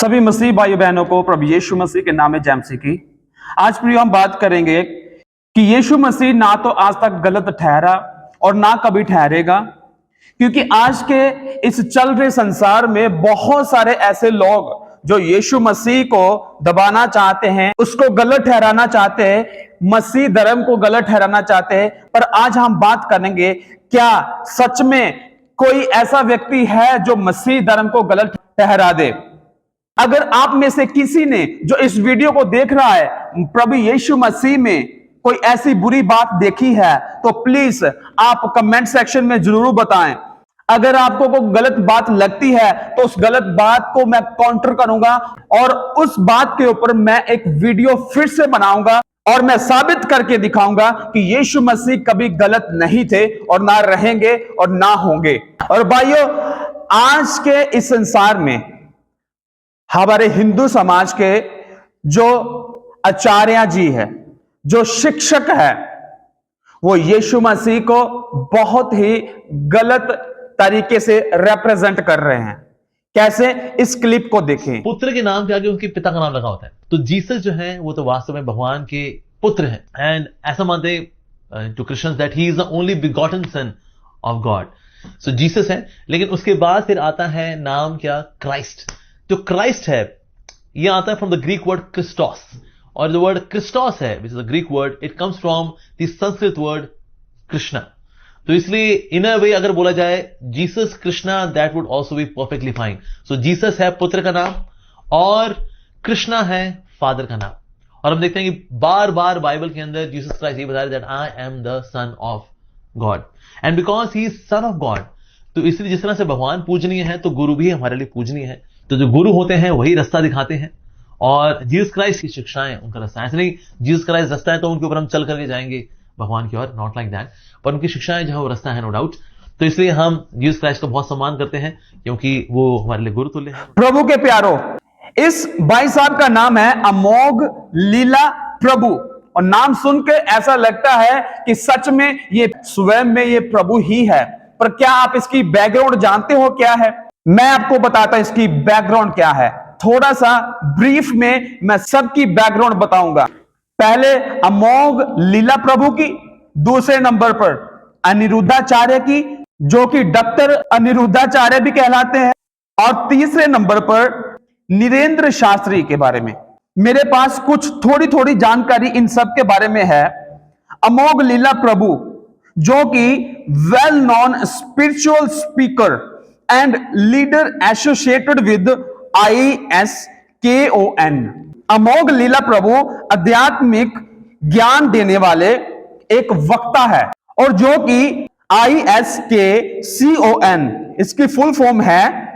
सभी मसीह भाई बहनों को प्रभु यीशु मसीह के नाम में जय मसीह की। आज प्रियो हम बात करेंगे कि यीशु मसीह ना तो आज तक गलत ठहरा और ना कभी ठहरेगा, क्योंकि आज के इस चल रहे संसार में बहुत सारे ऐसे लोग जो यीशु मसीह को दबाना चाहते हैं, उसको गलत ठहराना चाहते हैं, मसीह धर्म को गलत ठहराना चाहते हैं। पर आज हम बात करेंगे, क्या सच में कोई ऐसा व्यक्ति है जो मसीह धर्म को गलत ठहरा दे? अगर आप में से किसी ने जो इस वीडियो को देख रहा है, प्रभु यीशु मसीह में कोई ऐसी बुरी बात देखी है तो प्लीज आप कमेंट सेक्शन में जरूर बताएं। अगर आपको कोई गलत बात लगती है तो उस गलत बात को मैं काउंटर करूंगा और उस बात के ऊपर मैं एक वीडियो फिर से बनाऊंगा और मैं साबित करके दिखाऊंगा कि यीशु मसीह कभी गलत नहीं थे और ना रहेंगे और ना होंगे। और भाइयों, आज के इस संसार में हमारे हिंदू समाज के जो आचार्य जी है, जो शिक्षक है, वो यीशु मसीह को बहुत ही गलत तरीके से रिप्रेजेंट कर रहे हैं। कैसे? इस क्लिप को देखें। पुत्र के नाम के आगे उनके पिता का नाम लगा होता है, तो जीसस जो है वो तो वास्तव में भगवान के पुत्र हैं। एंड ऐसा मानते to Christians that he is the only begotten son of God. So Jesus है, लेकिन उसके बाद फिर आता है नाम क्या? क्राइस्ट। जो क्राइस्ट है ये आता है from the Greek word Christos, और जो वर्ड क्रिस्टोस है which is the Greek word, it comes from the Sanskrit word Krishna. तो इसलिए इन अ वे अगर बोला जाए Jesus Krishna, that would also be perfectly fine. So Jesus है पुत्र का नाम और कृष्णा है फादर का नाम। और हम देखते हैं कि बार बार बाइबल के अंदर जीसस क्राइस्ट ये बता रहे that I am the sun of God, and because he is sun of God, तो इसलिए जिस तरह से भगवान पूजनीय है तो गुरु भी हमारे लिए पूजनीय है। तो जो गुरु होते हैं वही रास्ता दिखाते हैं, और जीसस क्राइस्ट की शिक्षाएं उनका रास्ता। ऐसे नहीं जीसस क्राइस्ट रास्ता है तो उनके ऊपर हम चल करके जाएंगे भगवान की ओर, नॉट लाइक दैट, पर उनकी शिक्षाएं जो है वो रास्ता है, नो डाउट। तो इसलिए हम जीसस क्राइस्ट को बहुत सम्मान करते हैं क्योंकि वो हमारे लिए गुरु तुल्य है। प्रभु के प्यारो, इस भाई साहब का नाम है अमोघ लीला प्रभु, और नाम सुन के ऐसा लगता है कि सच में ये स्वयं में ये प्रभु ही है। पर क्या आप इसकी बैकग्राउंड जानते हो क्या है? मैं आपको बताता हूं इसकी बैकग्राउंड क्या है। थोड़ा सा ब्रीफ में मैं सबकी बैकग्राउंड बताऊंगा। पहले अमोघ लीला प्रभु की, दूसरे नंबर पर अनिरुद्धाचार्य की, जो कि डॉक्टर अनिरुद्धाचार्य भी कहलाते हैं, और तीसरे नंबर पर नीरेंद्र शास्त्री के बारे में। मेरे पास कुछ थोड़ी थोड़ी जानकारी इन सब के बारे में है। अमोघ लीला प्रभु जो कि well known spiritual speaker and leader associated with ISKON। अमोघ लीला प्रभु आध्यात्मिक ज्ञान देने वाले एक वक्ता है, और जो कि ISKCON इसकी फुल फॉर्म है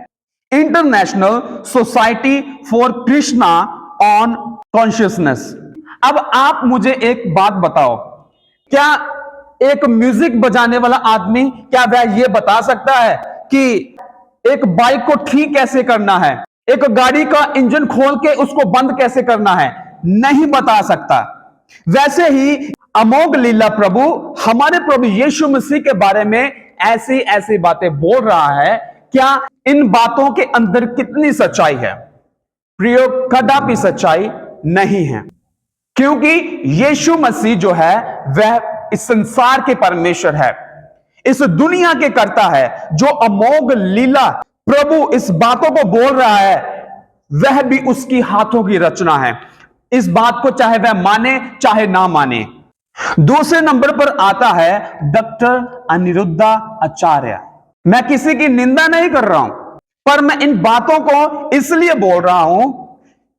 international society for Krishna on consciousness. अब आप मुझे एक बात बताओ, क्या एक म्यूजिक बजाने वाला आदमी, क्या वह यह बता सकता है कि एक बाइक को ठीक कैसे करना है, एक गाड़ी का इंजन खोल के उसको बंद कैसे करना है? नहीं बता सकता। वैसे ही अमोघ लीला प्रभु हमारे प्रभु यीशु मसीह के बारे में ऐसी ऐसी बातें बोल रहा है। क्या इन बातों के अंदर कितनी सच्चाई है? प्रियो, कदापि सच्चाई नहीं है, क्योंकि यीशु मसीह जो है वह इस संसार के परमेश्वर है, इस दुनिया के कर्ता है। जो अमोघ लीला प्रभु इस बातों को बोल रहा है वह भी उसकी हाथों की रचना है। इस बात को चाहे वह माने चाहे ना माने। दूसरे नंबर पर आता है डॉक्टर अनिरुद्धाचार्य। मैं किसी की निंदा नहीं कर रहा हूं, पर मैं इन बातों को इसलिए बोल रहा हूं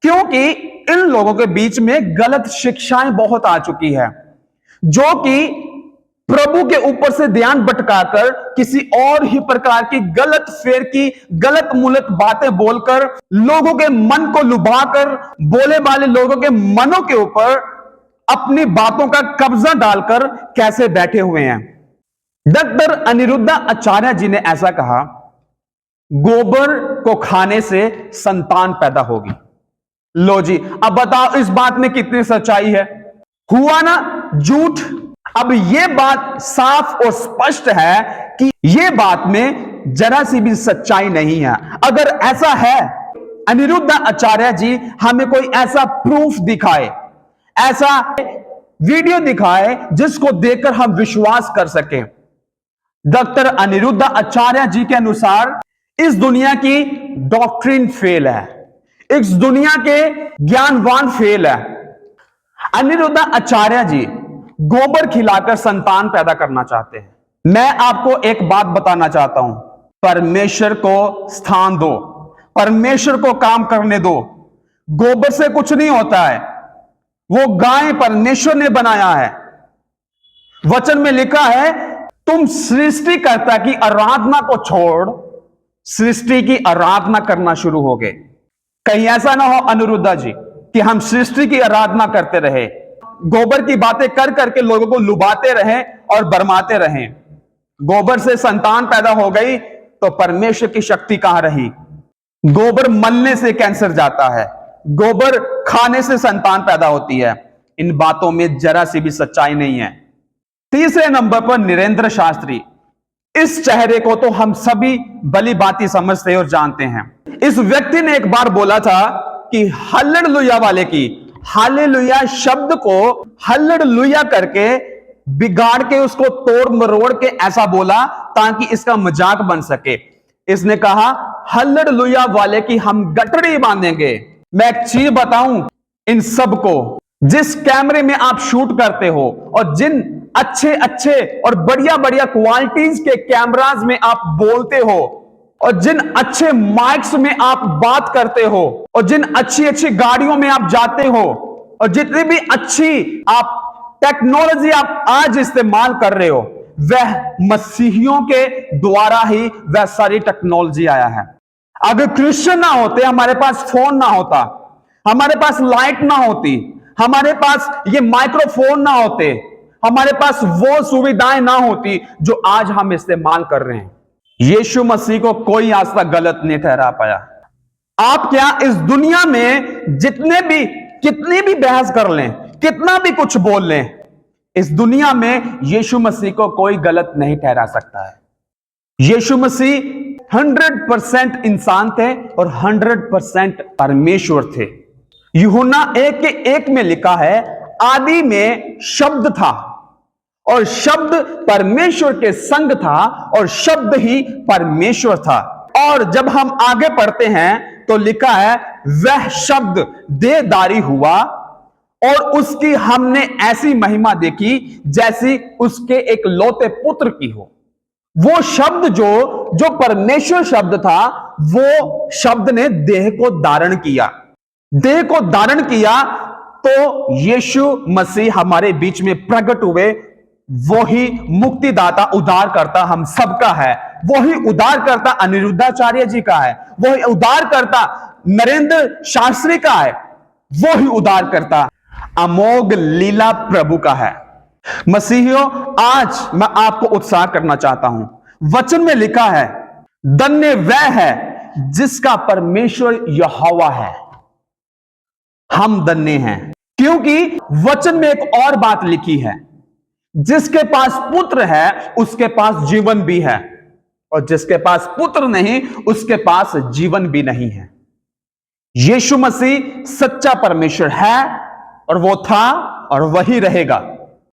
क्योंकि इन लोगों के बीच में गलत शिक्षाएं बहुत आ चुकी है, जो कि प्रभु के ऊपर से ध्यान भटकाकर किसी और ही प्रकार की गलत फेर की गलत मुलत बातें बोलकर लोगों के मन को लुभाकर, बोले वाले लोगों के मनों के ऊपर अपनी बातों का कब्जा डालकर कैसे बैठे हुए हैं। डॉक्टर अनिरुद्धाचार्य जी ने ऐसा कहा, गोबर को खाने से संतान पैदा होगी। लो जी, अब बताओ इस बात में कितनी सच्चाई है? हुआ ना झूठ। अब यह बात साफ और स्पष्ट है कि यह बात में जरा सी भी सच्चाई नहीं है। अगर ऐसा है अनिरुद्ध आचार्य जी हमें कोई ऐसा प्रूफ दिखाए, ऐसा वीडियो दिखाए जिसको देखकर हम विश्वास कर सकें। डॉक्टर अनिरुद्ध आचार्य जी के अनुसार इस दुनिया की डॉक्ट्रिन फेल है, इस दुनिया के ज्ञानवान फेल है। अनिरुद्ध आचार्य जी गोबर खिलाकर संतान पैदा करना चाहते हैं। मैं आपको एक बात बताना चाहता हूं, परमेश्वर को स्थान दो, परमेश्वर को काम करने दो। गोबर से कुछ नहीं होता है, वो गाय परमेश्वर ने बनाया है। वचन में लिखा है तुम सृष्टिकर्ता की आराधना को छोड़ सृष्टि की आराधना करना शुरू हो गए। कहीं ऐसा ना हो अनिरुद्धा जी कि हम सृष्टि की आराधना करते रहे, गोबर की बातें कर करके लोगों को लुभाते रहे और बरमाते रहे। गोबर से संतान पैदा हो गई तो परमेश्वर की शक्ति कहां रही? गोबर मलने से कैंसर जाता है, गोबर खाने से संतान पैदा होती है। इन बातों में जरा सी भी सच्चाई नहीं है। तीसरे नंबर पर नरेंद्र शास्त्री। इस चेहरे को तो हम सभी भली भांति समझते और जानते हैं। इस व्यक्ति ने एक बार बोला था कि हालेलुया वाले की, हालेलुया शब्द को हालेलुया करके बिगाड़ के उसको तोड़ मरोड़ के ऐसा बोला ताकि इसका मजाक बन सके। इसने कहा हालेलुया वाले की हम गठरी बांधेंगे। मैं एक चीज बताऊं इन सबको, जिस कैमरे में आप शूट करते हो और जिन अच्छे अच्छे और बढ़िया बढ़िया क्वालिटीज के कैमरास में आप बोलते हो और जिन अच्छे माइक्स में आप बात करते हो और जिन अच्छी अच्छी गाड़ियों में आप जाते हो और जितनी भी अच्छी आप टेक्नोलॉजी आप आज इस्तेमाल कर रहे हो, वह मसीहियों के द्वारा ही वह सारी टेक्नोलॉजी आया है। अगर क्रिश्चियन ना होते, हमारे पास फोन ना होता, हमारे पास लाइट ना होती, हमारे पास ये माइक्रोफोन ना होते, हमारे पास वो सुविधाएं ना होती जो आज हम इस्तेमाल कर रहे हैं। यीशु मसीह को कोई आज तक गलत नहीं ठहरा पाया। आप क्या इस दुनिया में कितनी भी बहस कर लें, कितना भी कुछ बोल लें, इस दुनिया में यीशु मसीह को कोई गलत नहीं ठहरा सकता है। यीशु मसीह 100% इंसान थे और 100% परमेश्वर थे। यूहन्ना 1:1 में लिखा है आदि में शब्द था और शब्द परमेश्वर के संग था और शब्द ही परमेश्वर था। और जब हम आगे पढ़ते हैं तो लिखा है वह शब्द देहधारी हुआ और उसकी हमने ऐसी महिमा देखी जैसी उसके एक लौते पुत्र की हो। वो शब्द जो परमेश्वर शब्द था, वो शब्द ने देह को धारण किया। देह को धारण किया तो यीशु मसीह हमारे बीच में प्रकट हुए। वो ही मुक्तिदाता उद्धारकर्ता हम सबका है। वो ही उद्धारकर्ता अनिरुद्धाचार्य जी का है। वो ही उद्धारकर्ता नरेंद्र शास्त्री का है। वो ही उद्धारकर्ता अमोघ लीला प्रभु का है। मसीहियों, आज मैं आपको उत्साह करना चाहता हूं। वचन में लिखा है धन्य वह है जिसका परमेश्वर यहोवा है। हम धन्य हैं क्योंकि वचन में एक और बात लिखी है, जिसके पास पुत्र है उसके पास जीवन भी है और जिसके पास पुत्र नहीं उसके पास जीवन भी नहीं है। यीशु मसीह सच्चा परमेश्वर है और वो था और वही रहेगा।